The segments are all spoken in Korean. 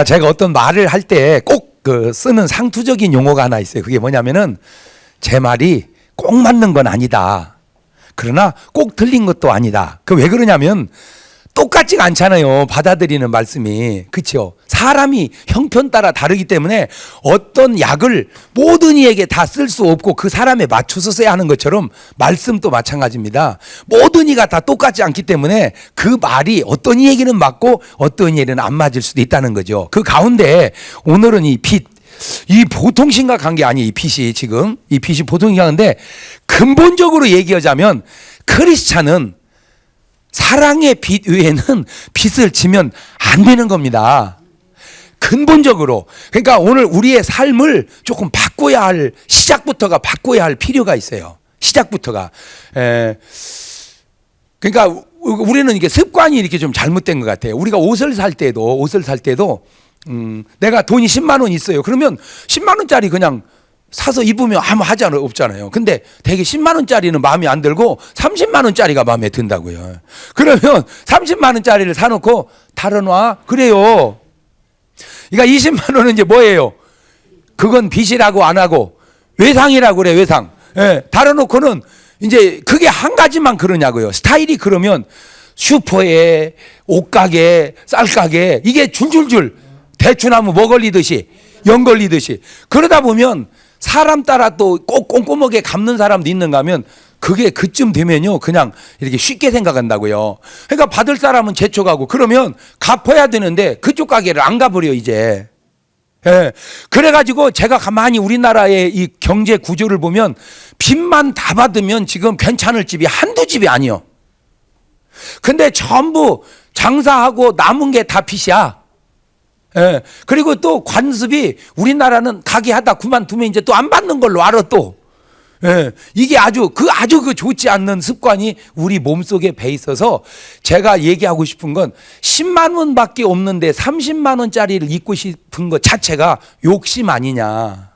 제가 어떤 말을 할 때 꼭 그 쓰는 상투적인 용어가 하나 있어요. 그게 뭐냐면은 제 말이 꼭 맞는 건 아니다. 그러나 꼭 틀린 것도 아니다. 그 왜 그러냐면 똑같지가 않잖아요. 받아들이는 말씀이. 그렇죠? 사람이 형편 따라 다르기 때문에 어떤 약을 모든 이에게 다 쓸 수 없고 그 사람에 맞춰서 써야 하는 것처럼 말씀도 마찬가지입니다. 모든 이가 다 똑같지 않기 때문에 그 말이 어떤 이에게는 맞고 어떤 이에게는 안 맞을 수도 있다는 거죠. 그 가운데 오늘은 이 보통 심각한 게 아니에요. 이 빚이 보통 심각한데 근본적으로 얘기하자면 크리스찬은 사랑의 빚 외에는 빚을 지면 안 되는 겁니다. 근본적으로. 그러니까 오늘 우리의 삶을 조금 바꿔야 할, 시작부터가 바꿔야 할 필요가 있어요. 시작부터가. 그러니까 우리는 이게 습관이 이렇게 좀 잘못된 것 같아요. 우리가 옷을 살 때도 내가 돈이 10만 원 있어요. 그러면 10만 원짜리 그냥 사서 입으면 아무 하자 없잖아요. 근데 되게 10만 원짜리는 마음에 안 들고 30만 원짜리가 마음에 든다고요. 그러면 30만 원짜리를 사놓고 달아놔. 그래요. 그러니까 20만 원은 이제 뭐예요? 그건 빚이라고 안 하고 외상이라고 그래, 외상. 예, 달아놓고는 이제 그게 한 가지만 그러냐고요. 스타일이 그러면 슈퍼에, 옷가게, 쌀가게 이게 줄줄줄 대추나무 뭐 걸리듯이 연 걸리듯이 그러다 보면 사람 따라 또 꼭 꼼꼼하게 갚는 사람도 있는가 하면 그게 그쯤 되면요 그냥 이렇게 쉽게 생각한다고요. 그러니까 받을 사람은 재촉하고 그러면 갚아야 되는데 그쪽 가게를 안 가버려 이제. 예. 그래가지고 제가 가만히 우리나라의 이 경제 구조를 보면 빚만 다 받으면 지금 괜찮을 집이 한두 집이 아니요. 근데 전부 장사하고 남은 게 다 빚이야. 예. 그리고 또 관습이 우리나라는 가게 하다 그만두면 이제 또 안 받는 걸로 알아 또. 예. 이게 아주 그 좋지 않는 습관이 우리 몸속에 배 있어서 제가 얘기하고 싶은 건 10만 원밖에 없는데 30만 원짜리를 입고 싶은 것 자체가 욕심 아니냐.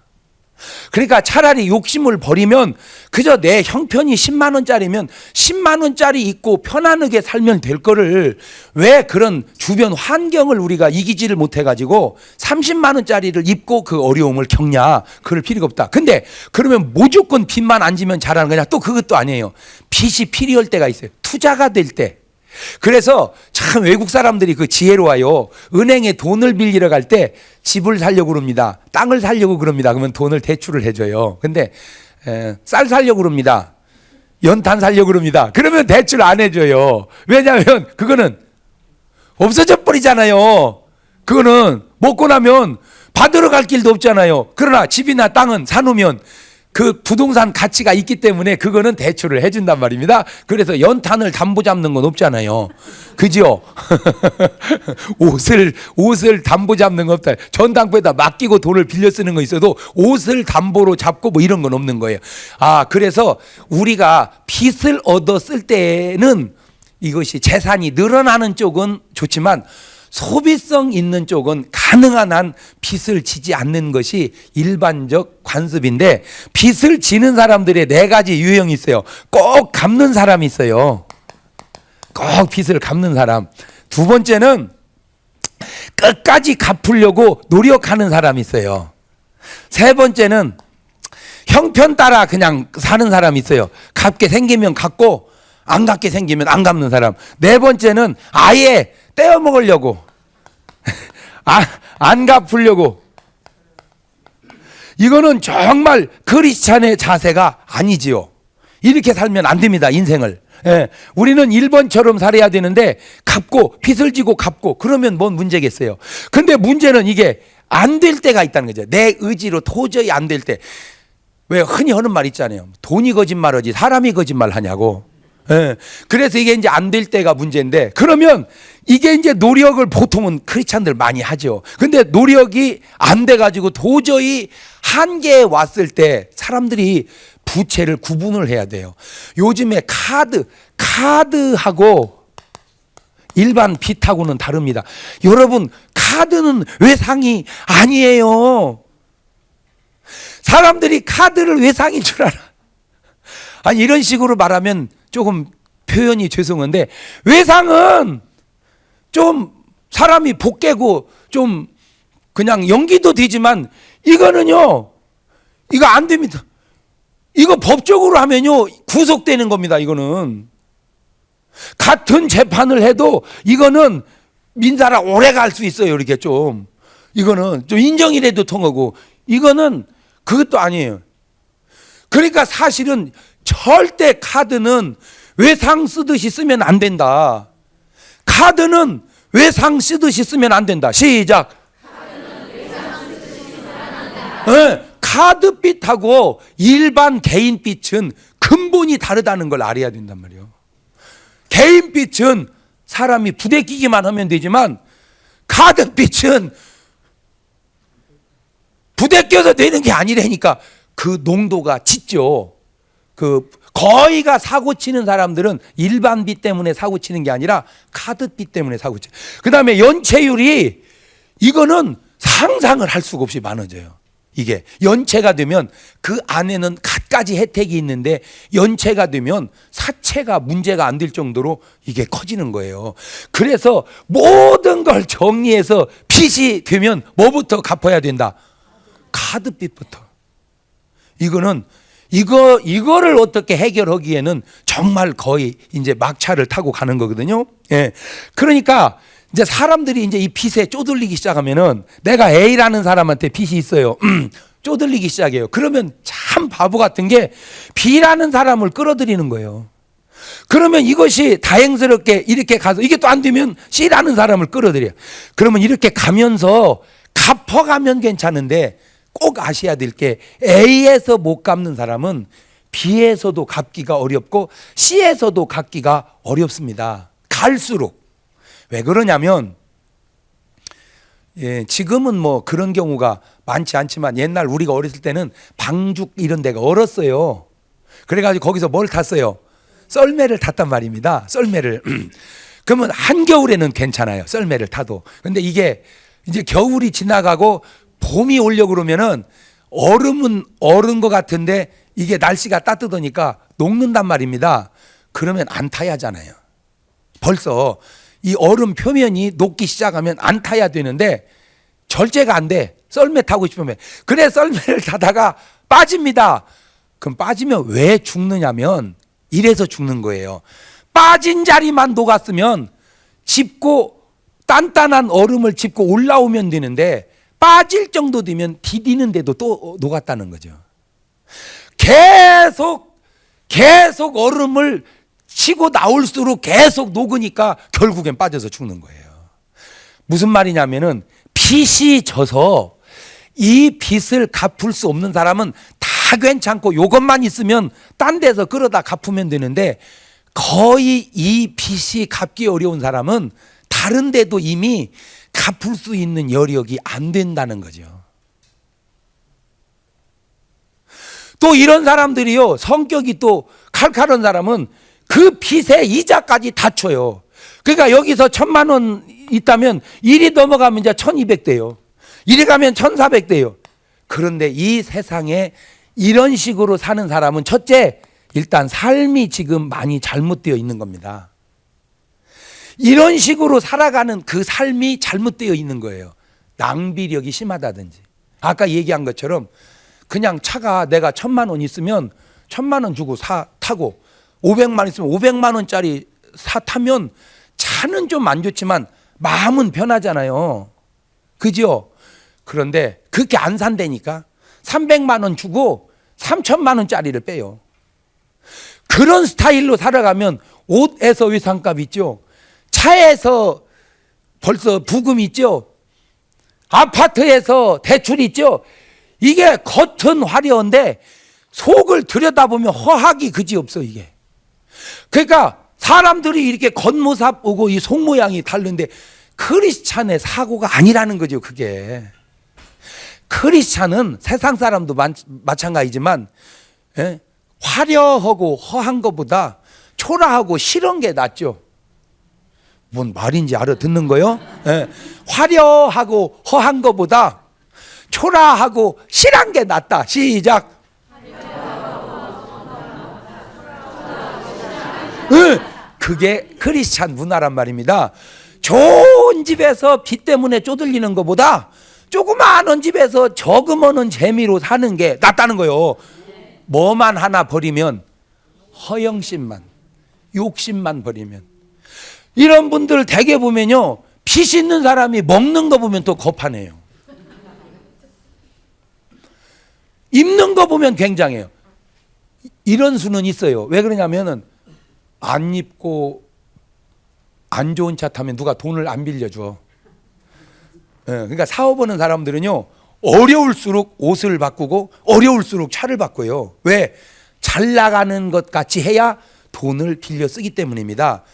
그러니까 차라리 욕심을 버리면 그저 내 형편이 10만 원짜리면 10만 원짜리 입고 편안하게 살면 될 거를 왜 그런 주변 환경을 우리가 이기지를 못해가지고 30만 원짜리를 입고 그 어려움을 겪냐. 그럴 필요가 없다. 근데 그러면 무조건 빚만 안 지면 잘하는 거냐. 또 그것도 아니에요. 빚이 필요할 때가 있어요. 투자가 될 때. 그래서 참 외국 사람들이 그 지혜로워요. 은행에 돈을 빌리러 갈 때 집을 사려고 그럽니다. 땅을 사려고 그럽니다. 그러면 돈을 대출을 해줘요. 근데 쌀 사려고 그럽니다. 연탄 사려고 그럽니다. 그러면 대출 안 해줘요. 왜냐하면 그거는 없어져 버리잖아요. 그거는 먹고 나면 받으러 갈 길도 없잖아요. 그러나 집이나 땅은 사놓으면 그 부동산 가치가 있기 때문에 그거는 대출을 해준단 말입니다. 그래서 연탄을 담보 잡는 건 없잖아요. 그죠? 옷을 담보 잡는 거 없다. 전당포에다 맡기고 돈을 빌려 쓰는 거 있어도 옷을 담보로 잡고 뭐 이런 건 없는 거예요. 그래서 우리가 빚을 얻어 쓸 때는 이것이 재산이 늘어나는 쪽은 좋지만 소비성 있는 쪽은 가능한 한 빚을 지지 않는 것이 일반적 관습인데 빚을 지는 사람들의 네 가지 유형이 있어요. 꼭 갚는 사람이 있어요. 꼭 빚을 갚는 사람. 두 번째는 끝까지 갚으려고 노력하는 사람이 있어요. 세 번째는 형편 따라 그냥 사는 사람이 있어요. 갚게 생기면 갚고 안 갚게 생기면 안 갚는 사람. 네 번째는 아예 떼어 먹으려고 안 갚으려고. 이거는 정말 크리스찬의 자세가 아니지요. 이렇게 살면 안 됩니다. 인생을. 우리는 1번처럼 살아야 되는데 갚고 빚을 지고 갚고 그러면 뭔 문제겠어요. 근데 문제는 이게 안 될 때가 있다는 거죠. 내 의지로 도저히 안 될 때. 왜 흔히 하는 말 있잖아요. 돈이 거짓말하지 사람이 거짓말하냐고. 그래서 이게 이제 안 될 때가 문제인데 그러면 이게 이제 노력을 보통은 크리스찬들 많이 하죠. 근데 노력이 안 돼가지고 도저히 한계에 왔을 때 사람들이 부채를 구분을 해야 돼요. 요즘에 카드하고 일반 빚하고는 다릅니다. 여러분 카드는 외상이 아니에요. 사람들이 카드를 외상인 줄 알아. 아니 이런 식으로 말하면 조금 표현이 죄송한데 외상은 좀 사람이 복 깨고 좀 그냥 연기도 되지만 이거는요, 이거 안 됩니다. 이거 법적으로 하면요 구속되는 겁니다. 이거는 같은 재판을 해도 이거는 민사라 오래 갈 수 있어요. 이렇게 좀 이거는 좀 인정이라도 통하고 이거는 그것도 아니에요. 그러니까 사실은 절대 카드는 외상 쓰듯이 쓰면 안 된다. 카드는 외상 쓰듯이 쓰면 안 된다. 시작. 네, 카드빚하고 일반 개인빚은 근본이 다르다는 걸 알아야 된단 말이에요. 개인빚은 사람이 부대끼기만 하면 되지만 카드빚은 부대껴서 되는 게 아니라니까. 그 농도가 짙죠. 그 거의가 사고 치는 사람들은 일반 빚 때문에 사고 치는 게 아니라 카드 빚 때문에 사고 치. 그다음에 연체율이 이거는 상상을 할 수가 없이 많아져요. 이게 연체가 되면 그 안에는 갖가지 혜택이 있는데 연체가 되면 사채가 문제가 안 될 정도로 이게 커지는 거예요. 그래서 모든 걸 정리해서 빚이 되면 뭐부터 갚아야 된다? 카드빚부터. 이거는 이거를 어떻게 해결하기에는 정말 거의 이제 막차를 타고 가는 거거든요. 예. 그러니까 이제 사람들이 이제 이 빚에 쪼들리기 시작하면은 내가 A라는 사람한테 빚이 있어요. 쪼들리기 시작해요. 그러면 참 바보 같은 게 B라는 사람을 끌어들이는 거예요. 그러면 이것이 다행스럽게 이렇게 가서 이게 또 안 되면 C라는 사람을 끌어들여요. 그러면 이렇게 가면서 갚아가면 괜찮은데 꼭 아셔야 될 게 A에서 못 갚는 사람은 B에서도 갚기가 어렵고 C에서도 갚기가 어렵습니다. 갈수록. 왜 그러냐면 지금은 뭐 그런 경우가 많지 않지만 옛날 우리가 어렸을 때는 방죽 이런 데가 얼었어요. 그래가지고 거기서 뭘 탔어요? 썰매를 탔단 말입니다. 썰매를. 그러면 한겨울에는 괜찮아요. 썰매를 타도. 근데 이게 이제 겨울이 지나가고 봄이 오려고 그러면은 얼음은 얼은 것 같은데 이게 날씨가 따뜻하니까 녹는단 말입니다. 그러면 안 타야 하잖아요. 벌써 이 얼음 표면이 녹기 시작하면 안 타야 되는데 절제가 안 돼. 썰매 타고 싶으면. 그래 썰매를 타다가 빠집니다. 그럼 빠지면 왜 죽느냐면 이래서 죽는 거예요. 빠진 자리만 녹았으면 짚고 단단한 얼음을 짚고 올라오면 되는데 빠질 정도 되면 디디는데도 또 녹았다는 거죠. 계속 얼음을 치고 나올수록 계속 녹으니까 결국엔 빠져서 죽는 거예요. 무슨 말이냐면은 빚이 져서 이 빚을 갚을 수 없는 사람은 다 괜찮고 이것만 있으면 딴 데서 끌어다 갚으면 되는데 거의 이 빚이 갚기 어려운 사람은 다른 데도 이미 갚을 수 있는 여력이 안 된다는 거죠. 또 이런 사람들이요, 성격이 또 칼칼한 사람은 그 빚의 이자까지 다 쳐요. 그러니까 여기서 1,000만 원 있다면 일이 넘어가면 이제 1,200대요. 이리 가면 1,400대요. 그런데 이 세상에 이런 식으로 사는 사람은 첫째, 일단 삶이 지금 많이 잘못되어 있는 겁니다. 이런 식으로 살아가는 그 삶이 잘못되어 있는 거예요. 낭비력이 심하다든지. 아까 얘기한 것처럼 그냥 차가 내가 1,000만 원 있으면 1,000만 원 주고 타고 500만 있으면 500만 원짜리 타면 차는 좀 안 좋지만 마음은 편하잖아요. 그죠? 그런데 그렇게 안 산다니까 300만 원 주고 3,000만 원짜리를 빼요. 그런 스타일로 살아가면 옷에서 외상값 있죠. 차에서 벌써 부금 있죠. 아파트에서 대출 있죠. 이게 겉은 화려한데 속을 들여다보면 허학이 그지없어 이게. 그러니까 사람들이 이렇게 겉모습 보고 이 속 모양이 다른데 크리스찬의 사고가 아니라는 거죠. 그게. 크리스찬은 세상 사람도 마찬가지지만 화려하고 허한 것보다 초라하고 실한 게 낫죠. 뭔 말인지 알아듣는 거요? 화려하고 허한 것보다 초라하고 실한 게 낫다. 시작. 그게 크리스찬 문화란 말입니다. 좋은 집에서 빚 때문에 쪼들리는 것보다 조그마한 집에서 저금하는 재미로 사는 게 낫다는 거예요. 뭐만 하나 버리면, 허영심만, 욕심만 버리면. 이런 분들 대개 보면요, 빚 있는 사람이 먹는 거 보면 또 거판해요. 입는 거 보면 굉장해요. 이런 수는 있어요. 왜 그러냐면은 안 입고 안 좋은 차 타면 누가 돈을 안 빌려줘. 그러니까 사업하는 사람들은요, 어려울수록 옷을 바꾸고 어려울수록 차를 바꿔요. 왜? 잘 나가는 것 같이 해야 돈을 빌려 쓰기 때문입니다.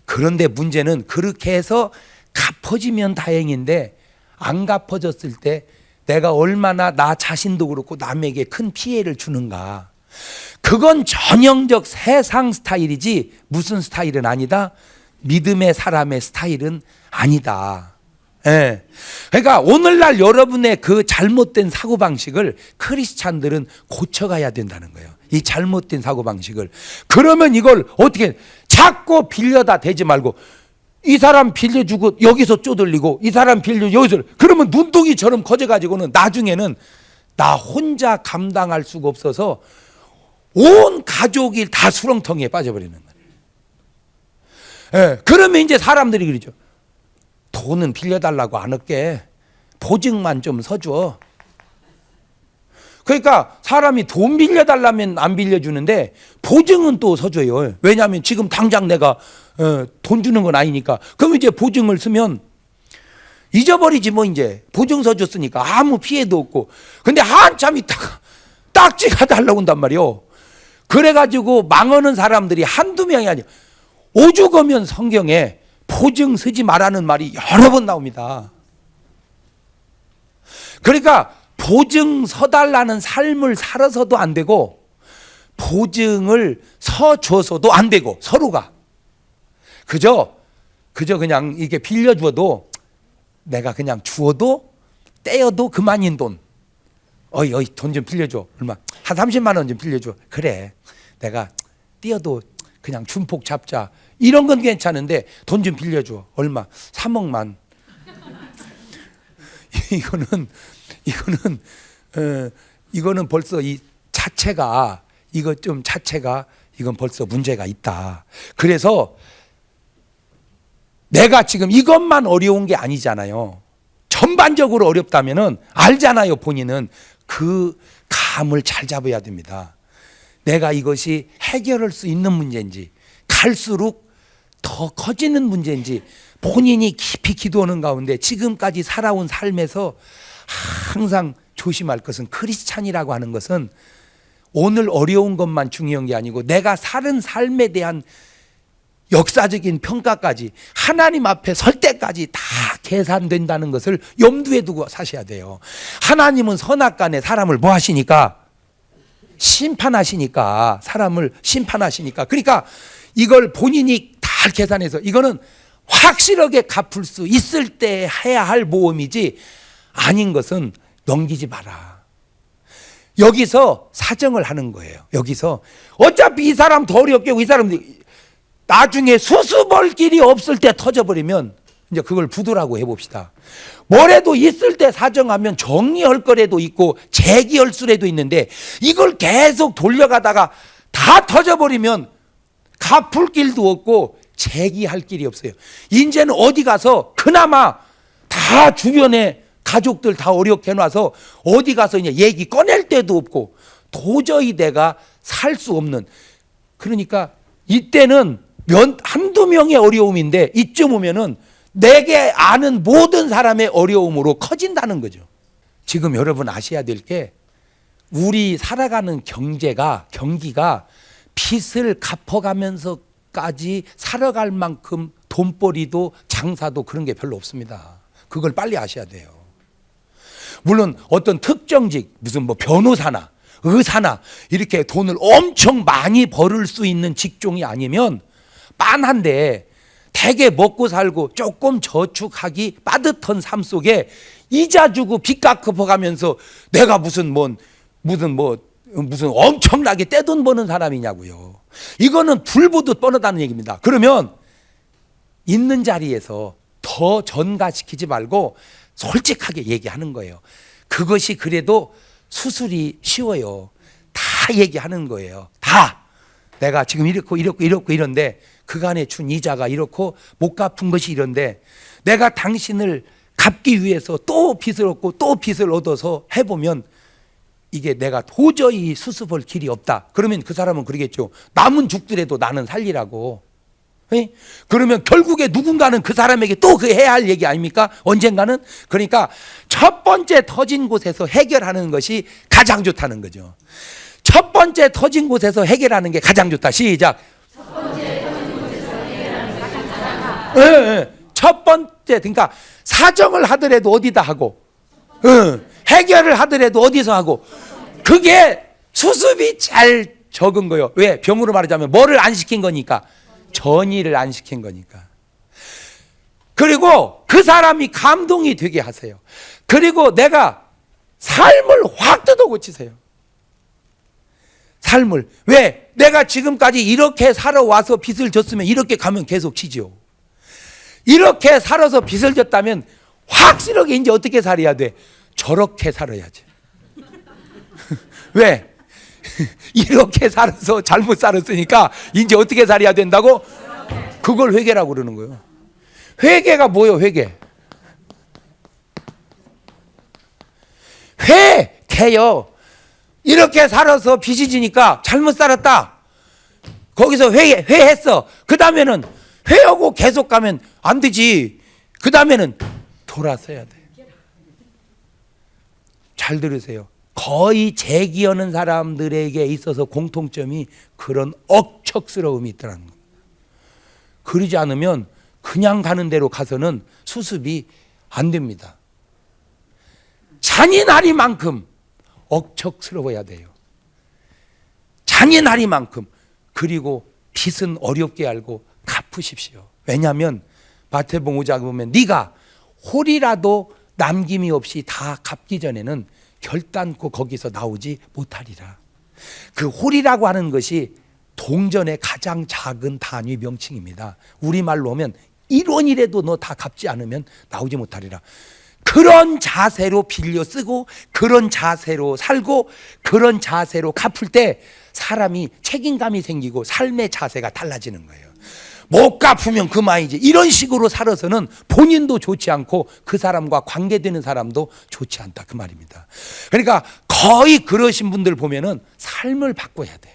그런데 문제는 그렇게 해서 갚아지면 다행인데 안 갚아졌을 때 내가 얼마나 나 자신도 그렇고 남에게 큰 피해를 주는가. 그건 전형적 세상 스타일이지 무슨 스타일은 아니다. 믿음의 사람의 스타일은 아니다. 예. 그러니까 오늘날 여러분의 그 잘못된 사고방식을 크리스찬들은 고쳐가야 된다는 거예요. 이 잘못된 사고방식을. 그러면 이걸 어떻게 자꾸 빌려다 대지 말고, 이 사람 빌려주고 여기서 쪼들리고 이 사람 빌려 여기서, 그러면 눈덩이처럼 커져가지고는 나중에는 나 혼자 감당할 수가 없어서 온 가족이 다 수렁텅이에 빠져버리는 거예요. 예. 그러면 이제 사람들이 그러죠. 돈은 빌려달라고 안 할게. 보증만 좀 서줘. 그러니까 사람이 돈 빌려달라면 안 빌려주는데 보증은 또 서줘요. 왜냐하면 지금 당장 내가 돈 주는 건 아니니까. 그럼 이제 보증을 쓰면 잊어버리지 뭐. 이제 보증 서줬으니까 아무 피해도 없고. 근데 한참 있다가 딱지가 달라온단 말이요. 그래가지고 망하는 사람들이 한두 명이 아니야. 오죽하면 성경에 보증 서지 말라는 말이 여러 번 나옵니다. 그러니까 보증 서달라는 삶을 살아서도 안 되고 보증을 서줘서도 안 되고, 서로가 그저 그냥 이게 빌려주어도 내가 그냥 주어도 떼어도 그만인 돈. 어이 돈 좀 빌려줘. 얼마? 한 30만 원 좀 빌려줘. 그래, 내가 띄어도 그냥 준폭 잡자. 이런 건 괜찮은데 돈 좀 빌려줘. 얼마? 3억만. 이거는 벌써 이 자체가, 이건 벌써 문제가 있다. 그래서 내가 지금 이것만 어려운 게 아니잖아요. 전반적으로 어렵다면은 알잖아요. 본인은 그 감을 잘 잡아야 됩니다. 내가 이것이 해결할 수 있는 문제인지, 갈수록 더 커지는 문제인지 본인이 깊이 기도하는 가운데 지금까지 살아온 삶에서 항상 조심할 것은, 크리스찬이라고 하는 것은 오늘 어려운 것만 중요한 게 아니고 내가 사는 삶에 대한 역사적인 평가까지 하나님 앞에 설 때까지 다 계산된다는 것을 염두에 두고 사셔야 돼요. 하나님은 선악간에 사람을 뭐 하시니까? 심판하시니까. 사람을 심판하시니까. 그러니까 이걸 본인이 다 계산해서, 이거는 확실하게 갚을 수 있을 때 해야 할 모험이지 아닌 것은 넘기지 마라. 여기서 사정을 하는 거예요. 여기서 어차피 이 사람 더 어렵게 하고, 이 사람들이 나중에 수습할 길이 없을 때 터져버리면 이제 그걸 부도라고 해봅시다. 뭐래도 있을 때 사정하면 정리할 거래도 있고 재기할 수라도 있는데, 이걸 계속 돌려가다가 다 터져버리면 갚을 길도 없고 재기할 길이 없어요. 이제는 어디 가서 그나마 다 주변에 가족들 다 어렵게 해놔서 어디 가서 이제 얘기 꺼낼 데도 없고 도저히 내가 살 수 없는, 그러니까 이때는 한두 명의 어려움인데 이쯤 오면은 내게 아는 모든 사람의 어려움으로 커진다는 거죠. 지금 여러분 아셔야 될 게, 우리 살아가는 경기가 빚을 갚아가면서까지 살아갈 만큼 돈벌이도 장사도 그런 게 별로 없습니다. 그걸 빨리 아셔야 돼요. 물론 어떤 특정직, 무슨 뭐 변호사나 의사나 이렇게 돈을 엄청 많이 벌을 수 있는 직종이 아니면 빤한데, 대개 먹고 살고 조금 저축하기 빠듯한 삶 속에 이자 주고 빚 갚아가면서 내가 무슨 엄청나게 떼돈 버는 사람이냐고요. 이거는 불보듯 뻔하다는 얘기입니다. 그러면 있는 자리에서 더 전가시키지 말고 솔직하게 얘기하는 거예요. 그것이 그래도 수술이 쉬워요. 다 얘기하는 거예요. 다. 내가 지금 이렇고 이런데 그간에 준 이자가 이렇고 못 갚은 것이 이런데 내가 당신을 갚기 위해서 또 빚을 얻고 또 빚을 얻어서 해보면 이게 내가 도저히 수습할 길이 없다. 그러면 그 사람은 그러겠죠. 남은 죽더라도 나는 살리라고. 그러면 결국에 누군가는 그 사람에게 또 그 해야 할 얘기 아닙니까? 언젠가는. 그러니까 첫 번째 터진 곳에서 해결하는 것이 가장 좋다는 거죠. 첫 번째 터진 곳에서 해결하는 게 가장 좋다. 시작. 첫 번째 터진 곳에서 해결하는 것이 가장 좋다. 네. 첫 번째, 그러니까 사정을 하더라도 어디다 하고, 해결을 하더라도 어디서 하고, 그게 수습이 잘 적은 거예요. 왜? 병으로 말하자면 뭐를 안 시킨 거니까, 전이를 안 시킨 거니까. 그리고 그 사람이 감동이 되게 하세요. 그리고 내가 삶을 확 뜯어 고치세요. 삶을. 왜? 내가 지금까지 이렇게 살아와서 빚을 졌으면 이렇게 가면 계속 지죠. 이렇게 살아서 빚을 졌다면 확실하게 이제 어떻게 살아야 돼? 저렇게 살아야지. 왜? 이렇게 살아서 잘못 살았으니까 이제 어떻게 살아야 된다고? 그걸 회개라고 그러는 거예요. 회개가 뭐예요? 회개. 회개요. 이렇게 살아서 빚이 지니까 잘못 살았다. 거기서 회했어. 그 다음에는 회하고 계속 가면 안 되지. 그 다음에는 돌아서야 돼. 잘 들으세요. 거의 재기하는 사람들에게 있어서 공통점이 그런 억척스러움이 있더라는 겁니다. 그러지 않으면 그냥 가는 대로 가서는 수습이 안 됩니다. 잔인하리만큼 억척스러워야 돼요. 잔인하리만큼. 그리고 빚은 어렵게 알고 갚으십시오. 왜냐하면 마태복음 5장 보면 네가 홀이라도 남김이 없이 다 갚기 전에는 결단코 거기서 나오지 못하리라. 그 홀이라고 하는 것이 동전의 가장 작은 단위 명칭입니다. 우리말로 하면 1원이라도 너 다 갚지 않으면 나오지 못하리라. 그런 자세로 빌려 쓰고 그런 자세로 살고 그런 자세로 갚을 때 사람이 책임감이 생기고 삶의 자세가 달라지는 거예요. 못 갚으면 그만이지. 이런 식으로 살아서는 본인도 좋지 않고 그 사람과 관계되는 사람도 좋지 않다. 그 말입니다. 그러니까 거의 그러신 분들 보면은 삶을 바꿔야 돼요.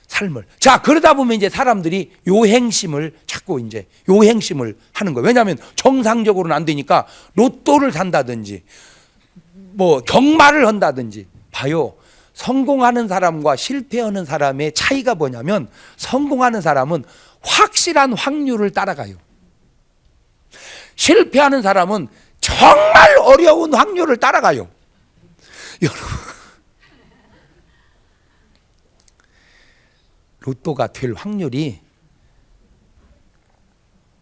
삶을. 자, 그러다 보면 이제 사람들이 요행심을 자꾸 이제 요행심을 하는 거예요. 왜냐하면 정상적으로는 안 되니까 로또를 산다든지 뭐 경마를 한다든지. 봐요. 성공하는 사람과 실패하는 사람의 차이가 뭐냐면 성공하는 사람은 확실한 확률을 따라가요. 실패하는 사람은 정말 어려운 확률을 따라가요. 여러분, 로또가 될 확률이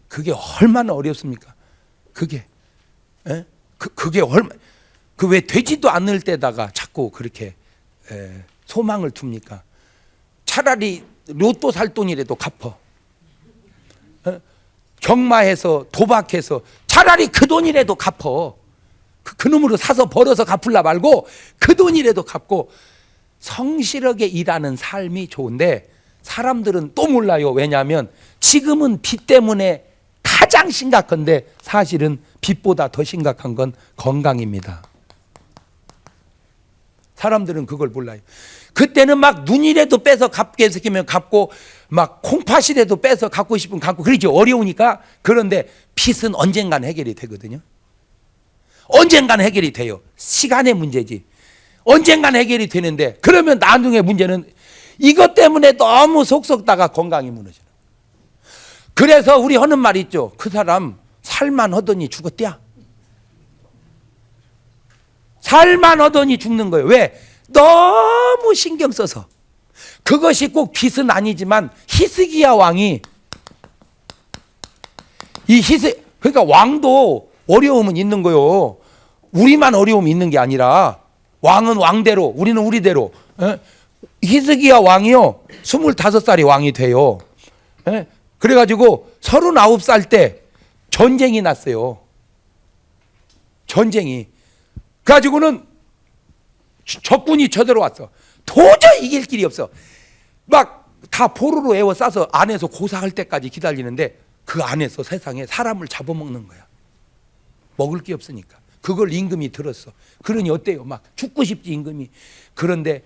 그게 얼마나 어렵습니까? 그게 그게 얼마 그 왜 되지도 않을 때다가 자꾸 그렇게 소망을 둡니까? 차라리 로또 살 돈이라도 갚어. 경마해서 도박해서 차라리 그 돈이라도 갚어. 그 놈으로 사서 벌어서 갚을라 말고 그 돈이라도 갚고 성실하게 일하는 삶이 좋은데 사람들은 또 몰라요. 왜냐하면 지금은 빚 때문에 가장 심각한데 사실은 빚보다 더 심각한 건 건강입니다. 사람들은 그걸 몰라요. 그때는 막 눈이라도 빼서 갚게 시키면 갚고 막 콩팥이라도 빼서 갚고 싶으면 갚고 그러죠. 어려우니까. 그런데 빚은 언젠간 해결이 되거든요. 언젠간 해결이 돼요. 시간의 문제지. 언젠간 해결이 되는데 그러면 나중에 문제는 이것 때문에 너무 속 썩다가 건강이 무너져요. 그래서 우리 하는 말 있죠. 그 사람 살만 하더니 죽었대야. 살만 하더니 죽는 거예요. 왜? 너무 신경 써서. 그것이 꼭 빚은 아니지만 히스기야 왕이 그러니까 왕도 어려움은 있는 거요. 우리만 어려움이 있는 게 아니라 왕은 왕대로 우리는 우리대로. 히스기야 왕이요 25살이 왕이 돼요. 그래가지고 39살 때 전쟁이 났어요. 전쟁이. 그래가지고는 적군이 쳐들어왔어. 도저히 이길 길이 없어. 막 다 포로로 에워싸서 안에서 고사할 때까지 기다리는데 그 안에서 세상에 사람을 잡아먹는 거야. 먹을 게 없으니까. 그걸 임금이 들었어. 그러니 어때요? 막 죽고 싶지 임금이. 그런데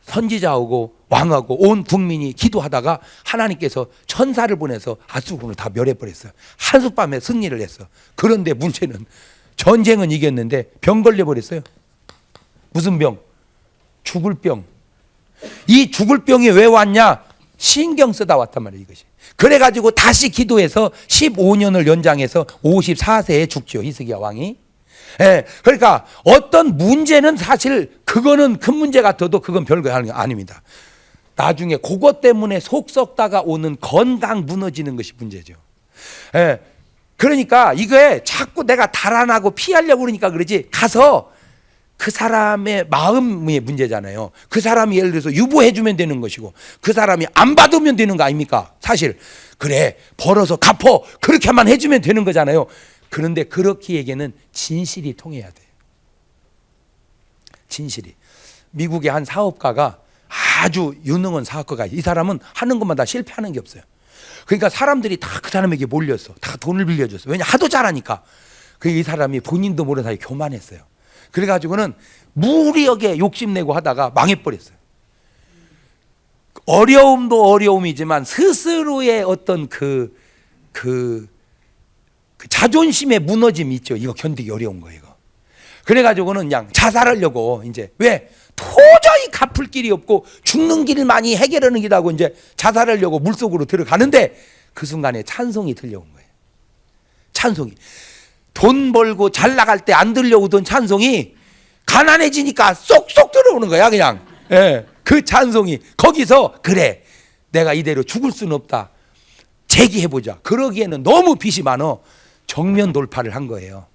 선지자하고 왕하고 온 국민이 기도하다가 하나님께서 천사를 보내서 아수군을 다 멸해버렸어요. 한숫밤에 승리를 했어. 그런데 문제는 전쟁은 이겼는데 병 걸려버렸어요. 무슨 병? 죽을 병. 이 죽을 병이 왜 왔냐? 신경 쓰다 왔단 말이에요, 이것이. 그래가지고 다시 기도해서 15년을 연장해서 54세에 죽죠, 히스기야 왕이. 예, 그러니까 어떤 문제는 사실 그거는 큰 문제 같아도 그건 별거 아닙니다. 나중에 그것 때문에 속 썩다가 오는 건강 무너지는 것이 문제죠. 예, 그러니까 이거에 자꾸 내가 달아나고 피하려고 그러니까 그러지, 가서 그 사람의 마음의 문제잖아요. 그 사람이 예를 들어서 유보해주면 되는 것이고 그 사람이 안 받으면 되는 거 아닙니까? 사실 그래 벌어서 갚어 그렇게만 해주면 되는 거잖아요. 그런데 그렇기에게는 진실이 통해야 돼요. 진실이. 미국의 한 사업가가 아주 유능한 사업가가, 이 사람은 하는 것만 다 실패하는 게 없어요. 그러니까 사람들이 다 그 사람에게 몰렸어. 다 돈을 빌려줬어. 왜냐 하도 잘하니까. 이 사람이 본인도 모르는 사이에 교만했어요. 그래가지고는 무리하게 욕심내고 하다가 망해버렸어요. 어려움도 어려움이지만 스스로의 어떤 그 자존심의 무너짐이 있죠. 이거 견디기 어려운 거예요. 이거. 그래가지고는 그냥 자살하려고 이제 왜 도저히 갚을 길이 없고 죽는 길만이 해결하는 길이라고 이제 자살하려고 물속으로 들어가는데 그 순간에 찬송이 들려온 거예요. 찬송이. 돈 벌고 잘 나갈 때 안 들려오던 찬송이 가난해지니까 쏙쏙 들어오는 거야 그냥. 예, 그 찬송이 거기서 그래 내가 이대로 죽을 수는 없다 재기해보자. 그러기에는 너무 빚이 많아. 정면 돌파를 한 거예요.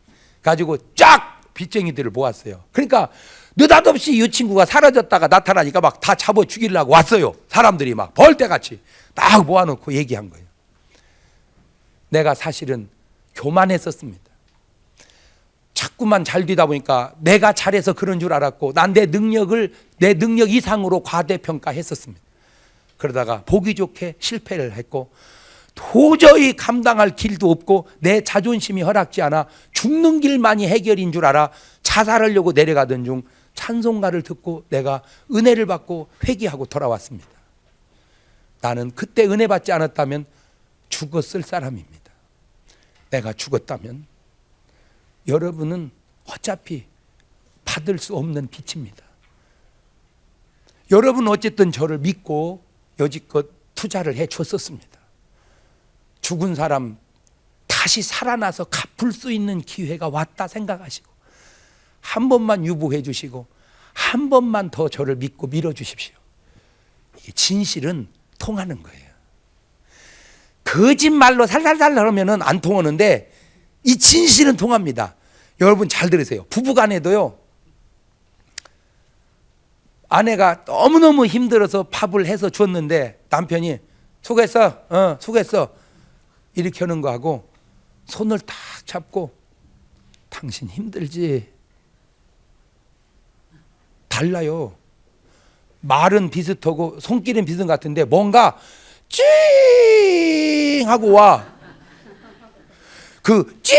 가지고 쫙 빚쟁이들을 모았어요. 그러니까 느닷없이 이 친구가 사라졌다가 나타나니까 막 다 잡아 죽이려고 왔어요. 사람들이 막 벌떼같이 딱 모아놓고 얘기한 거예요. 내가 사실은 교만했었습니다. 자꾸만 잘 되다 보니까 내가 잘해서 그런 줄 알았고 난 내 능력 이상으로 과대평가했었습니다. 그러다가 보기 좋게 실패를 했고 도저히 감당할 길도 없고 내 자존심이 허락지 않아 죽는 길만이 해결인 줄 알아 자살하려고 내려가던 중 찬송가를 듣고 내가 은혜를 받고 회개하고 돌아왔습니다. 나는 그때 은혜 받지 않았다면 죽었을 사람입니다. 내가 죽었다면 여러분은 어차피 받을 수 없는 빛입니다. 여러분은 어쨌든 저를 믿고 여지껏 투자를 해줬었습니다. 죽은 사람 다시 살아나서 갚을 수 있는 기회가 왔다 생각하시고 한 번만 유보해 주시고 한 번만 더 저를 믿고 밀어주십시오. 이게 진실은 통하는 거예요. 거짓말로 살살살 하면은 안 통하는데 이 진실은 통합니다. 여러분 잘 들으세요. 부부간에도요. 아내가 너무너무 힘들어서 밥을 해서 줬는데 남편이 수고했어. 수고했어. 이렇게 하는 거하고 손을 딱 잡고 당신 힘들지? 달라요. 말은 비슷하고 손길은 비슷한 것 같은데 뭔가 찡 하고 와. 그 찡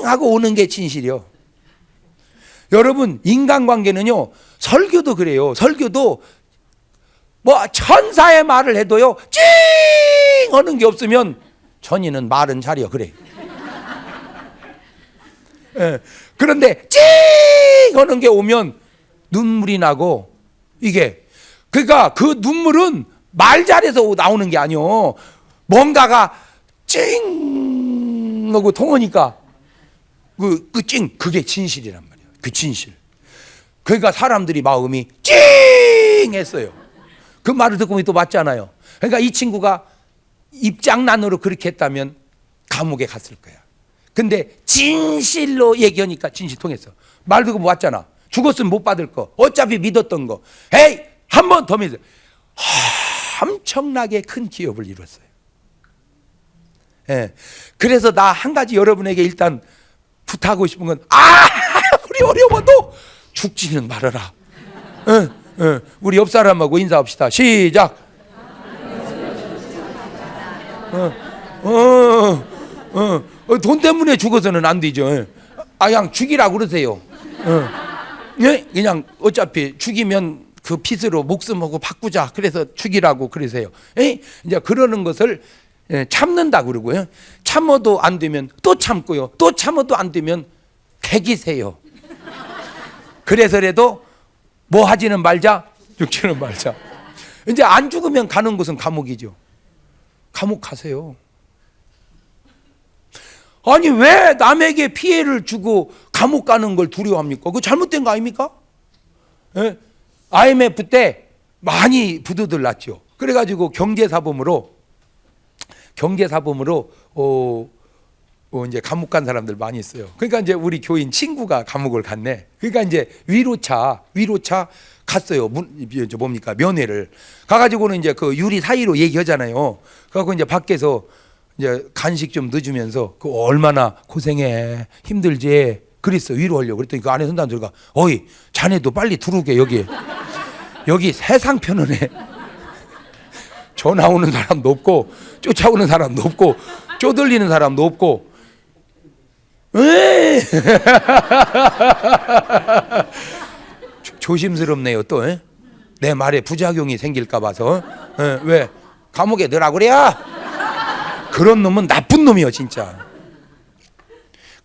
하고 오는 게 진실이요. 여러분 인간관계는요. 설교도 그래요. 설교도 뭐 천사의 말을 해도요. 찡 하는 게 없으면 전이는 말은 잘이요. 그래. 예. 그런데 찡 하는 게 오면 눈물이 나고 이게 그러니까 그 눈물은 말 잘해서 나오는 게 아니요. 뭔가가 찡 하고 통하니까 그 찡 그게 진실이란 말이에요. 그 진실. 그러니까 사람들이 마음이 찡했어요. 그 말을 듣고 보니 또 맞잖아요. 그러니까 이 친구가 입장난으로 그렇게 했다면 감옥에 갔을 거야. 근데 진실로 얘기하니까 진실 통했어. 말 듣고 맞잖아. 죽었으면 못 받을 거. 어차피 믿었던 거. 에이 한 번 더 믿어. 엄청나게 큰 기업을 이뤘어요. 예. 그래서 나 한 가지 여러분에게 일단 부탁하고 싶은 건 우리 어려워도 죽지는 말아라. 우리 옆 사람하고 인사합시다. 시작. 돈 때문에 죽어서는 안 되죠. 그냥 죽이라고 그러세요. 예? 그냥 어차피 죽이면 그 빚으로 목숨하고 바꾸자. 그래서 죽이라고 그러세요. 예? 이제 그러는 것을 참는다 그러고요. 참어도 안 되면 또 참고요. 또 참어도 안 되면 배기세요. 그래서라도 뭐 하지는 말자, 죽지는 말자. 이제 안 죽으면 가는 곳은 감옥이죠. 감옥 가세요. 아니 왜 남에게 피해를 주고 감옥 가는 걸 두려워합니까? 그거 잘못된 거 아닙니까? 예? IMF 때 많이 부도들 났죠. 그래가지고 경제사범으로 이제 감옥 간 사람들 많이 있어요. 그러니까 이제 우리 교인 친구가 감옥을 갔네. 그러니까 이제 위로차 갔어요. 뭡니까? 면회를 가가지고는 이제 그 유리 사이로 얘기하잖아요. 그래갖고 이제 밖에서 이제 간식 좀 넣어주면서 그 얼마나 고생해 힘들지 그랬어. 위로하려고 그랬더니 그 안에 선단 소리가 어이 자네도 빨리 들어오게 여기 세상 편안해. 전화 오는 사람도 없고 쫓아오는 사람도 없고 쪼들리는 사람도 없고 조심스럽네요. 또 내 말에 부작용이 생길까 봐서. 왜 감옥에 넣으라 그래야? 그런 놈은 나쁜 놈이요. 진짜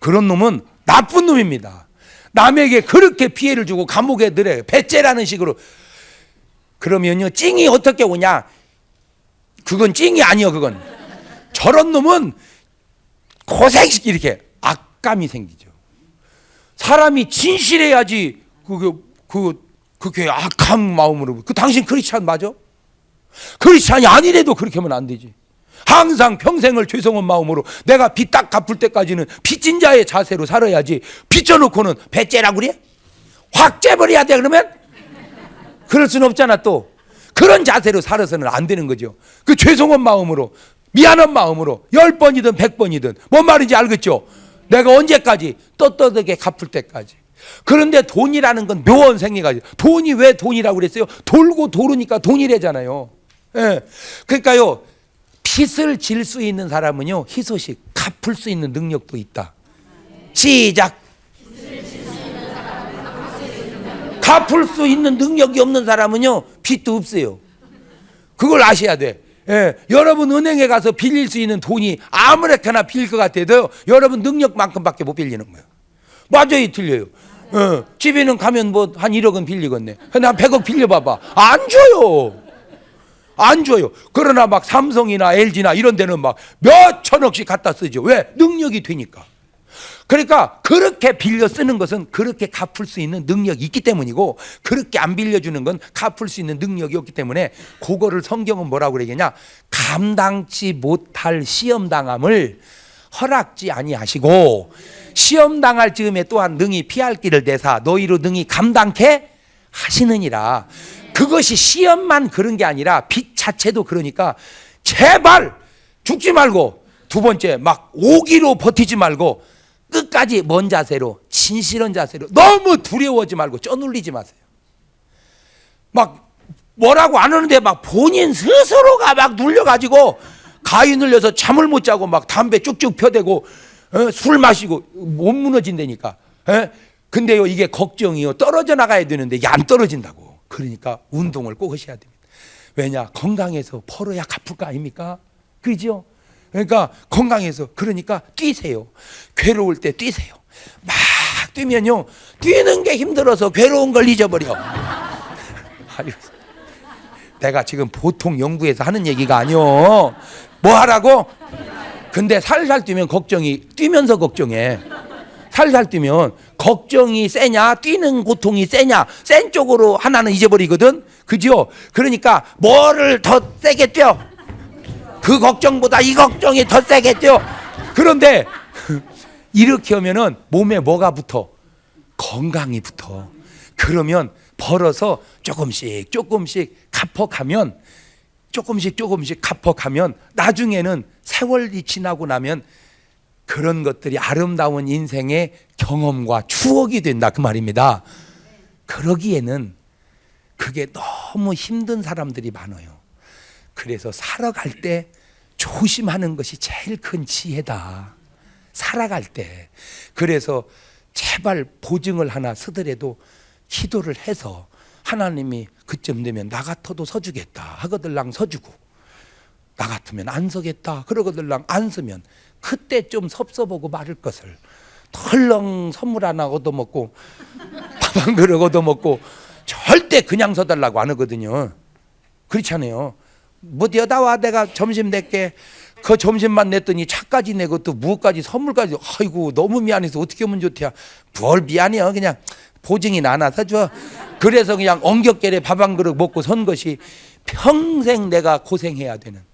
그런 놈은 나쁜 놈입니다. 남에게 그렇게 피해를 주고 감옥에 넣으래요. 배째라는 식으로. 그러면요 찡이 어떻게 오냐? 그건 찡이 아니요. 그건 저런 놈은 고생시키 이렇게 악감이 생기죠. 사람이 진실해야지 그게 악한 마음으로. 당신 크리스찬 맞아? 크리스찬이 아니래도 그렇게 하면 안 되지. 항상 평생을 죄송한 마음으로 내가 빚 딱 갚을 때까지는 빚진 자의 자세로 살아야지. 빚져놓고는 배째라고 그래? 확 째버려야 돼. 그러면 그럴 수는 없잖아. 또 그런 자세로 살아서는 안 되는 거죠. 그 죄송한 마음으로 미안한 마음으로 10번이든 100번이든 뭔 말인지 알겠죠? 내가 언제까지? 떳떳하게 갚을 때까지. 그런데 돈이라는 건 묘한 생리가 돈이 왜 돈이라고 그랬어요? 돌고 도르니까 돈이래잖아요. 예. 그러니까요 빚을 질 수 있는 사람은요 희소식 갚을 수 있는 능력도 있다. 시작. 갚을 수 있는 능력이 없는 사람은요 빚도 없어요. 그걸 아셔야 돼. 예, 여러분 은행에 가서 빌릴 수 있는 돈이 아무렇게나 빌릴 것 같아도 여러분 능력만큼밖에 못 빌리는 거예요. 맞아요, 틀려요. 집에는 가면 뭐 한 1억은 빌리겠네. 근데 한 100억 빌려봐봐. 안 줘요. 안 줘요. 그러나 막 삼성이나 LG나 이런 데는 막 몇 천억씩 갖다 쓰죠. 왜? 능력이 되니까. 그러니까 그렇게 빌려 쓰는 것은 그렇게 갚을 수 있는 능력이 있기 때문이고, 그렇게 안 빌려주는 건 갚을 수 있는 능력이 없기 때문에, 그거를 성경은 뭐라고 그러겠냐? 감당치 못할 시험당함을 허락지 아니하시고 시험당할 즈음에 또한 능히 피할 길을 내사 너희로 능히 감당케 하시느니라. 그것이 시험만 그런 게 아니라 빚 자체도 그러니까 제발 죽지 말고, 두 번째 막 오기로 버티지 말고 끝까지 먼 자세로, 진실한 자세로, 너무 두려워하지 말고 쪄눌리지 마세요. 막 뭐라고 안 하는데 막 본인 스스로가 막 눌려가지고 가위 눌려서 잠을 못 자고 막 담배 쭉쭉 펴대고 술 마시고 못 무너진다니까. 근데요 이게 걱정이요, 떨어져 나가야 되는데 이게 안 떨어진다고. 그러니까 운동을 꼭 하셔야 됩니다. 왜냐? 건강해서 벌어야 갚을 거 아닙니까? 그죠? 그러니까 건강해서, 그러니까 뛰세요. 괴로울 때 뛰세요. 막 뛰면요, 뛰는 게 힘들어서 괴로운 걸 잊어버려. 내가 지금 보통 연구에서 하는 얘기가 아니요. 뭐 하라고? 근데 살살 뛰면 걱정이, 뛰면서 걱정해. 살살 뛰면 걱정이 세냐, 뛰는 고통이 세냐, 센 쪽으로 하나는 잊어버리거든. 그죠? 그러니까 뭐를 더 세게 뛰어? 그 걱정보다 이 걱정이 더 세게 뛰어. 그런데 이렇게 하면은 몸에 뭐가 붙어? 건강이 붙어. 그러면 벌어서 조금씩 갚아가면, 조금씩 갚아가면 나중에는 세월이 지나고 나면 그런 것들이 아름다운 인생의 경험과 추억이 된다 그 말입니다. 그러기에는 그게 너무 힘든 사람들이 많아요. 그래서 살아갈 때 조심하는 것이 제일 큰 지혜다. 살아갈 때. 그래서 제발 보증을 하나 서더라도 기도를 해서 하나님이 그쯤 되면 나 같아도 서주겠다 하거들랑 서주고, 나 같으면 안 서겠다 그러거들랑 안 서면 그때 좀 섭섭하고 말을 것을 덜렁 선물 하나 얻어먹고 밥 한 그릇 얻어먹고 절대 그냥 서달라고 안 하거든요. 그렇잖아요. 뭐 여다와 내가 점심 낼게. 그 점심만 냈더니 차까지 내고 또 무까지 선물까지. 아이고 너무 미안해서 어떻게 하면 좋대야. 뭘 미안해요. 그냥 보증이 나나 사줘. 그래서 그냥 엉겹결에 밥 한 그릇 먹고 선 것이 평생 내가 고생해야 되는,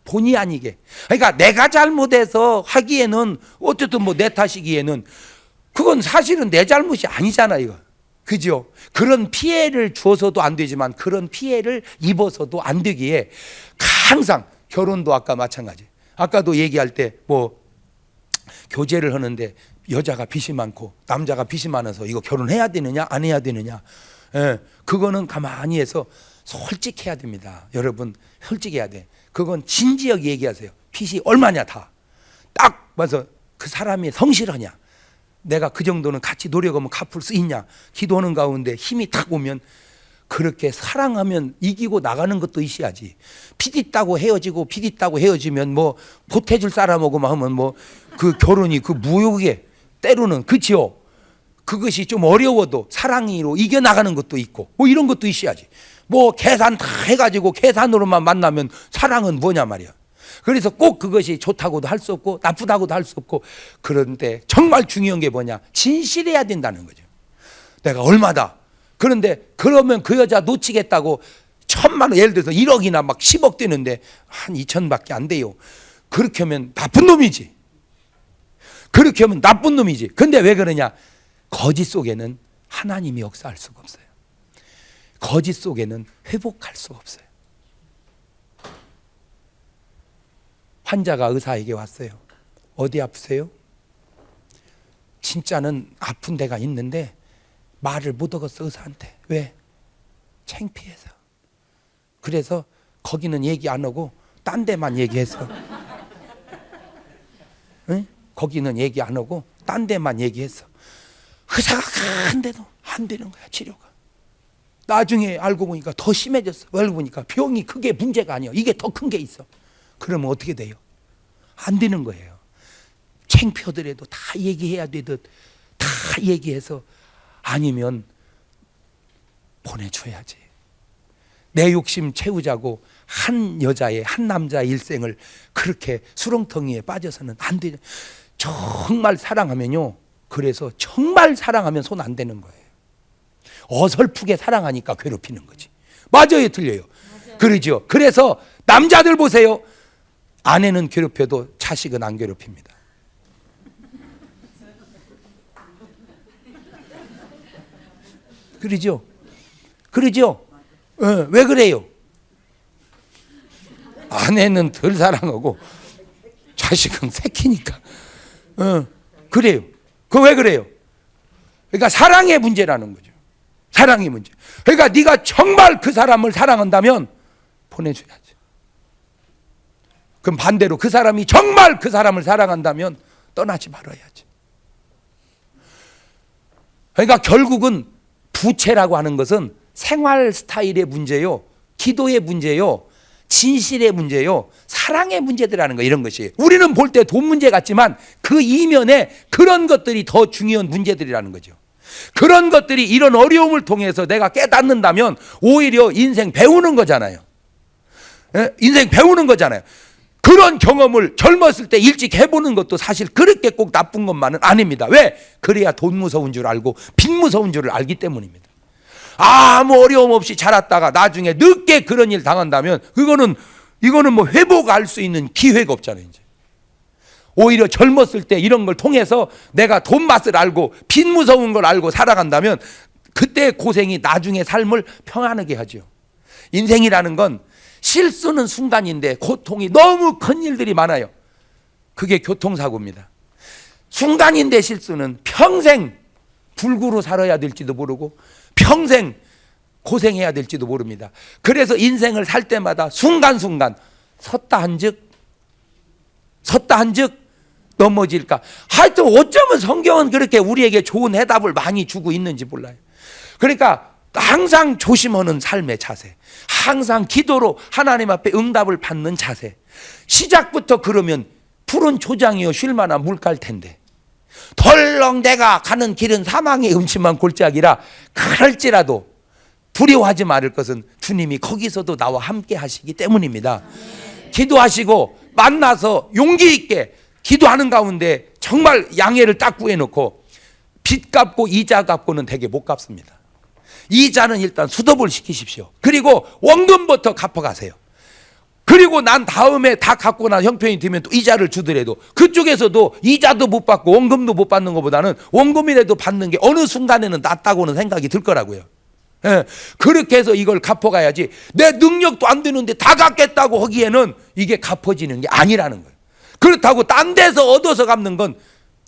본의 아니게. 그러니까 내가 잘못해서 하기에는 어쨌든 뭐 내 탓이기에는 그건 사실은 내 잘못이 아니잖아 이거. 그죠? 그런 피해를 주어서도 안 되지만 그런 피해를 입어서도 안 되기에 항상, 결혼도 아까 마찬가지. 아까도 얘기할 때 뭐 교제를 하는데 여자가 빚이 많고 남자가 빚이 많아서 이거 결혼해야 되느냐 안 해야 되느냐. 그거는 가만히 해서 솔직해야 됩니다. 여러분 솔직해야 돼. 그건 진지하게 얘기하세요. 빚이 얼마냐 다. 딱 봐서 그 사람이 성실하냐, 내가 그 정도는 같이 노력하면 갚을 수 있냐. 기도하는 가운데 힘이 탁 오면 그렇게 사랑하면 이기고 나가는 것도 있어야지. 빚 있다고 헤어지고 빚 있다고 헤어지면 뭐 보태줄 사람하고만 하면 뭐 그 결혼이 그 무욕에 때로는, 그치요? 그것이 좀 어려워도 사랑으로 이겨나가는 것도 있고 뭐 이런 것도 있어야지. 뭐 계산 다 해가지고 계산으로만 만나면 사랑은 뭐냐 말이야. 그래서 꼭 그것이 좋다고도 할 수 없고 나쁘다고도 할 수 없고, 그런데 정말 중요한 게 뭐냐, 진실해야 된다는 거죠. 내가 얼마다. 그런데 그러면 그 여자 놓치겠다고 1,000만 원, 예를 들어서 1억이나 막 10억 되는데 한 2천밖에 안 돼요. 그렇게 하면 나쁜 놈이지. 그렇게 하면 나쁜 놈이지. 근데 왜 그러냐, 거짓 속에는 하나님이 역사할 수가 없어요. 거짓 속에는 회복할 수가 없어요. 환자가 의사에게 왔어요. 어디 아프세요? 진짜는 아픈 데가 있는데 말을 못 하겠어 의사한테. 왜? 창피해서. 그래서 거기는 얘기 안 하고 딴 데만 얘기해서. 응? 거기는 얘기 안 하고 딴 데만 얘기했어. 의사가 가는데도 안 되는 거야 치료가. 나중에 알고 보니까 더 심해졌어. 알고 보니까 병이 그게 문제가 아니야. 이게 더 큰 게 있어. 그러면 어떻게 돼요? 안 되는 거예요. 창피하더라도 다 얘기해야 되듯 다 얘기해서, 아니면 보내줘야지. 내 욕심 채우자고 한 여자의, 한 남자의 일생을 그렇게 수렁텅이에 빠져서는 안 되죠. 정말 사랑하면요, 그래서 정말 사랑하면 손 안 대는 거예요. 어설프게 사랑하니까 괴롭히는 거지. 맞아요, 틀려요? 맞아요. 그러죠. 그래서 남자들 보세요. 아내는 괴롭혀도 자식은 안 괴롭힙니다. 그러죠? 그러죠? 왜 그래요? 아내는 덜 사랑하고 자식은 새끼니까. 그래요. 그 왜 그래요? 그러니까 사랑의 문제라는 거죠. 사랑의 문제. 그러니까 네가 정말 그 사람을 사랑한다면 보내줘야지. 그럼 반대로 그 사람이 정말 그 사람을 사랑한다면 떠나지 말아야지. 그러니까 결국은 부채라고 하는 것은 생활 스타일의 문제요, 기도의 문제요, 진실의 문제요, 사랑의 문제들이라는 거, 이런 것이. 우리는 볼 때 돈 문제 같지만 그 이면에 그런 것들이 더 중요한 문제들이라는 거죠. 그런 것들이 이런 어려움을 통해서 내가 깨닫는다면 오히려 인생 배우는 거잖아요. 인생 배우는 거잖아요. 그런 경험을 젊었을 때 일찍 해보는 것도 사실 그렇게 꼭 나쁜 것만은 아닙니다. 왜? 그래야 돈 무서운 줄 알고 빚 무서운 줄을 알기 때문입니다. 아무 어려움 없이 자랐다가 나중에 늦게 그런 일 당한다면 이거는 뭐 회복할 수 있는 기회가 없잖아요. 이제. 오히려 젊었을 때 이런 걸 통해서 내가 돈 맛을 알고 빚 무서운 걸 알고 살아간다면 그때 고생이 나중에 삶을 평안하게 하죠. 인생이라는 건 실수는 순간인데 고통이 너무 큰 일들이 많아요. 그게 교통사고입니다. 순간인데 실수는 평생 불구로 살아야 될지도 모르고 평생 고생해야 될지도 모릅니다. 그래서 인생을 살 때마다 순간순간 섰다 한즉 넘어질까. 하여튼 어쩌면 성경은 그렇게 우리에게 좋은 해답을 많이 주고 있는지 몰라요. 그러니까 항상 조심하는 삶의 자세, 항상 기도로 하나님 앞에 응답을 받는 자세. 시작부터 그러면 푸른 초장이요 쉴만한 물가일 텐데 덜렁 내가 가는 길은 사망의 음침한 골짜기라 그럴지라도 두려워하지 말을 것은 주님이 거기서도 나와 함께 하시기 때문입니다. 기도하시고 만나서 용기 있게 기도하는 가운데 정말 양해를 딱 구해놓고 빚 갚고 이자 갚고는 되게 못 갚습니다. 이자는 일단 수도를 시키십시오. 그리고 원금부터 갚아가세요. 그리고 난 다음에 다 갚고 난 형편이 되면 또 이자를 주더라도 그쪽에서도 이자도 못 받고 원금도 못 받는 것보다는 원금이라도 받는 게 어느 순간에는 낫다고는 생각이 들 거라고요. 예, 그렇게 해서 이걸 갚아가야지 내 능력도 안 되는데 다 갚겠다고 하기에는 이게 갚아지는 게 아니라는 거예요. 그렇다고 딴 데서 얻어서 갚는 건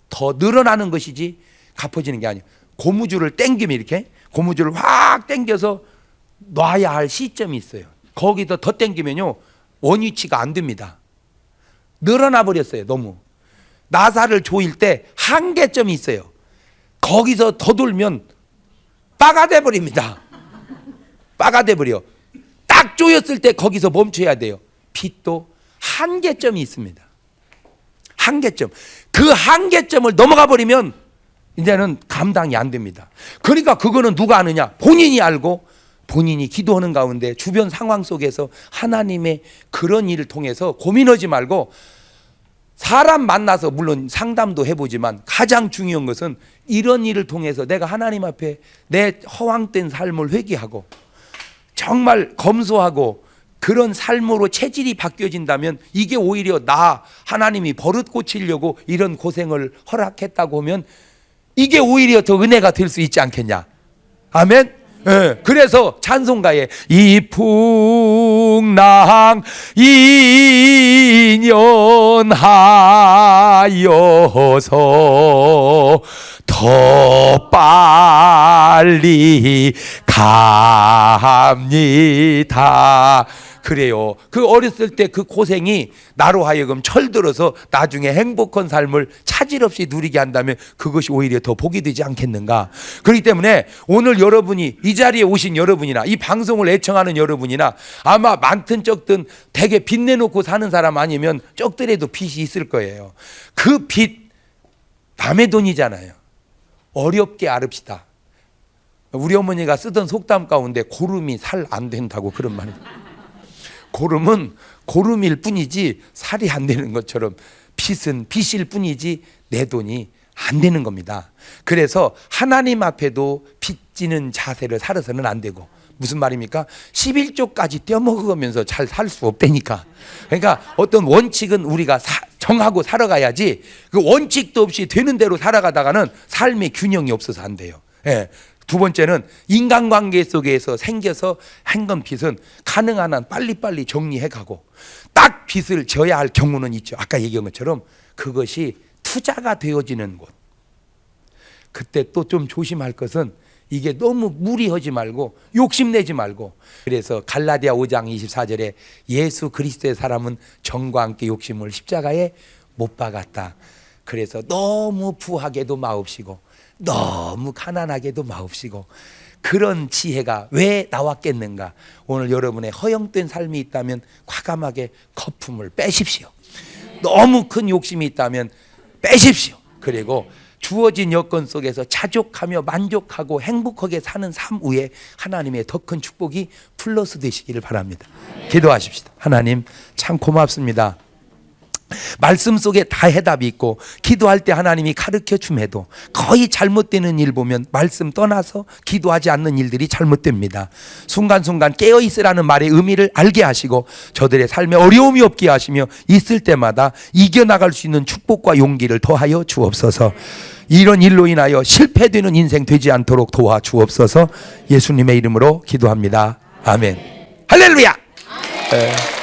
더 늘어나는 것이지 갚아지는 게 아니에요. 고무줄을 당기면 이렇게 고무줄을 확 당겨서 놔야 할 시점이 있어요. 거기서 더 당기면요 원위치가 안 됩니다. 늘어나 버렸어요. 너무 나사를 조일 때 한계점이 있어요. 거기서 더 돌면 빠가 돼 버립니다. 빠가 돼 버려. 딱 조였을 때 거기서 멈춰야 돼요. 빚도 한계점이 있습니다. 한계점. 그 한계점을 넘어가 버리면 이제는 감당이 안 됩니다. 그러니까 그거는 누가 아느냐? 본인이 알고 본인이 기도하는 가운데 주변 상황 속에서 하나님의 그런 일을 통해서 고민하지 말고 사람 만나서 물론 상담도 해보지만 가장 중요한 것은 이런 일을 통해서 내가 하나님 앞에 내 허황된 삶을 회개하고 정말 검소하고 그런 삶으로 체질이 바뀌어진다면 이게 오히려 나 하나님이 버릇 고치려고 이런 고생을 허락했다고 하면 이게 오히려 더 은혜가 될 수 있지 않겠냐. 아멘. 네. 그래서 찬송가에 이 풍랑 인연하여서 더 빨리 갑니다. 그래요. 그 어렸을 때 그 고생이 나로 하여금 철들어서 나중에 행복한 삶을 차질 없이 누리게 한다면 그것이 오히려 더 복이 되지 않겠는가. 그렇기 때문에 오늘 여러분이 이 자리에 오신 여러분이나 이 방송을 애청하는 여러분이나 아마 많든 적든 되게 빚 내놓고 사는 사람 아니면 적더라도 빚이 있을 거예요. 그 빚 남의 돈이잖아요. 어렵게 아릅시다. 우리 어머니가 쓰던 속담 가운데 고름이 살 안 된다고 그런 말이. 고름은 고름일 뿐이지 살이 안 되는 것처럼 빚은 빚일 뿐이지 내 돈이 안 되는 겁니다. 그래서 하나님 앞에도 빚지는 자세를 살아서는 안 되고 무슨 말입니까? 11조까지 떼어먹으면서 잘 살 수 없다니까. 그러니까 어떤 원칙은 우리가 정하고 살아가야지 그 원칙도 없이 되는 대로 살아가다가는 삶의 균형이 없어서 안 돼요. 예. 두 번째는 인간관계 속에서 생겨서 행건 빚은 가능한 한 빨리빨리 정리해가고 딱 빚을 져야 할 경우는 있죠. 아까 얘기한 것처럼 그것이 투자가 되어지는 곳. 그때 또 좀 조심할 것은 이게 너무 무리하지 말고 욕심내지 말고 그래서 갈라디아 5장 24절에 예수 그리스도의 사람은 정과 함께 욕심을 십자가에 못 박았다. 그래서 너무 부하게도 마옵시고 너무 가난하게도 마옵시고 그런 지혜가 왜 나왔겠는가. 오늘 여러분의 허영된 삶이 있다면 과감하게 거품을 빼십시오. 너무 큰 욕심이 있다면 빼십시오. 그리고 주어진 여건 속에서 자족하며 만족하고 행복하게 사는 삶 위에 하나님의 더 큰 축복이 플러스 되시기를 바랍니다. 기도하십시다. 하나님 참 고맙습니다. 말씀 속에 다 해답이 있고 기도할 때 하나님이 가르쳐 줌에도 거의 잘못되는 일 보면 말씀 떠나서 기도하지 않는 일들이 잘못됩니다. 순간순간 깨어있으라는 말의 의미를 알게 하시고 저들의 삶에 어려움이 없게 하시며 있을 때마다 이겨나갈 수 있는 축복과 용기를 더하여 주옵소서. 이런 일로 인하여 실패되는 인생 되지 않도록 도와주옵소서. 예수님의 이름으로 기도합니다. 아멘. 할렐루야. 아멘.